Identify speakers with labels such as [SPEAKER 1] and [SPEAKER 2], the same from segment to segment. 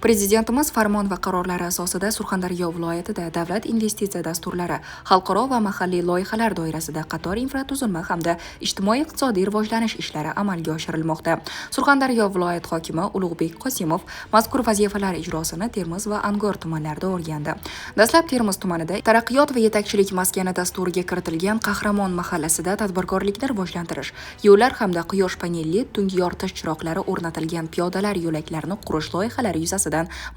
[SPEAKER 1] Prezidentimiz farmon va qarorlari asosida Surxondaryo viloyatida davlat investitsiya dasturlari, xalqaro va mahalliy loyihalar doirasida qator infratuzilma hamda ijtimoiy-iqtisodiy rivojlanish ishlari amalga oshirilmoqda. Surxondaryo viloyat hokimi Ulug'bek Qosimov mazkur vazifalar ijrosini Termiz va Angor tumanlarida o'rgandi. Dastlab Termiz tumanida taraqqiyot va yetakchilik maskani dasturiga kiritilgan Qahramon mahallasida tadbirkorlikni rivojlantirish, yo'llar hamda quyosh panelli tungi yoritish chiroqlari o'rnatilgan piyodalar yo'laklarini qurish loyihalari yuzasidan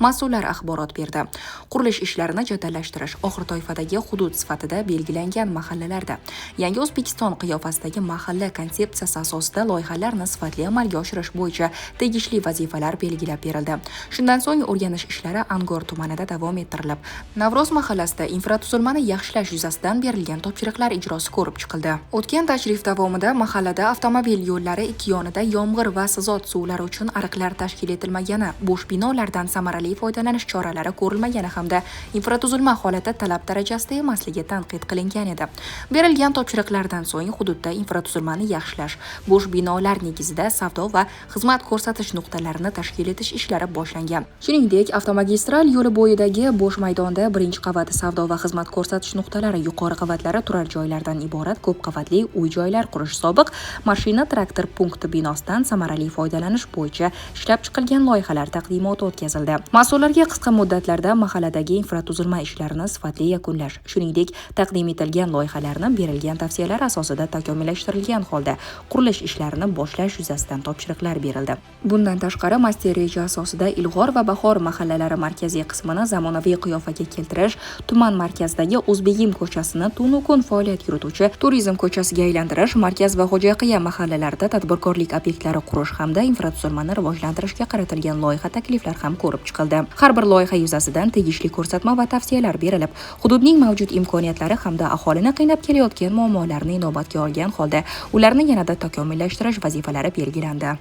[SPEAKER 1] mas'ullar axborot berdi. Qurilish ishlarini jadallashtirish, oxir toifadagi hudud sifatida belgilangan mahallalarda Yangi O'zbekiston qiyofasidagi mahalla konsepsiyasi asosida loyihalarni sifatli amalga oshirish bo'yicha tegishli vazifalar belgilab berildi. Shundan so'ng o'rganish ishlari Angor tumanida davom ettirilib, Navro'z mahallasida infratuzilmani yaxshilash yuzasidan berilgan topshiriqlar ijrosi ko'rib chiqildi. O'tgan tashrif davomida mahallada avtomobil yo'llari ikki yonida yomg'ir va sizot suvlari uchun ariqlar tashkil etilmagani, bo'sh binolardan samarali foydalanish choralari ko'rilmagani hamda infratuzilma holati talab darajasida emasligi tanqid qilingan edi. Berilgan topshiriqlardan so'ng hududda infratuzilmani yaxshilash, bo'sh binolar negizida savdo va xizmat ko'rsatish nuqtalarini tashkil etish ishlari boshlangan. Shuningdek, avtomagistral yo'li bo'yidagi bo'sh maydonda birinchi qavat savdo va xizmat ko'rsatish nuqtalari, yuqori qavatlari turar joylardan iborat ko'p qavatli uy-joylar qurish sobiq mashina traktor punkti binosidan samarali foydalanish bo'yicha ishlab chiqilgan loyihalar taqdimoti o'tkazildi. Mas'ullarga qisqa muddatlarda mahalladagi infratuzilma ishlarini sifatli yakunlash, shuningdek, taqdim etilgan loyihalarni berilgan tavsiyalar asosida takomillashtirilgan holda qurilish ishlarini boshlash yuzasidan topshiriqlar berildi. Bundan tashqari, master reja asosida Ilg'or va Bahor mahallalari markaziy qismini zamonaviy qiyofaga keltirish, tuman markazidagi O'zbegim ko'chasini tunu kun faoliyat yurituvchi turizm ko'chasiga aylantirish, markaz va Xo'jaqiya mahallalarida tadbirkorlik obyektlari qurish hamda infratuzilmani rivojlantirishga qaratilgan loyiha takliflar ham ko'rib chiqildi. Har bir loyiha yuzasidan tegishli ko'rsatma va tavsiyalar berilib, hududning mavjud imkoniyatlari hamda aholini qiynab kelayotgan muammolarni inobatga olgan holda ularni yanada takomillashtirish vazifalari belgilandi.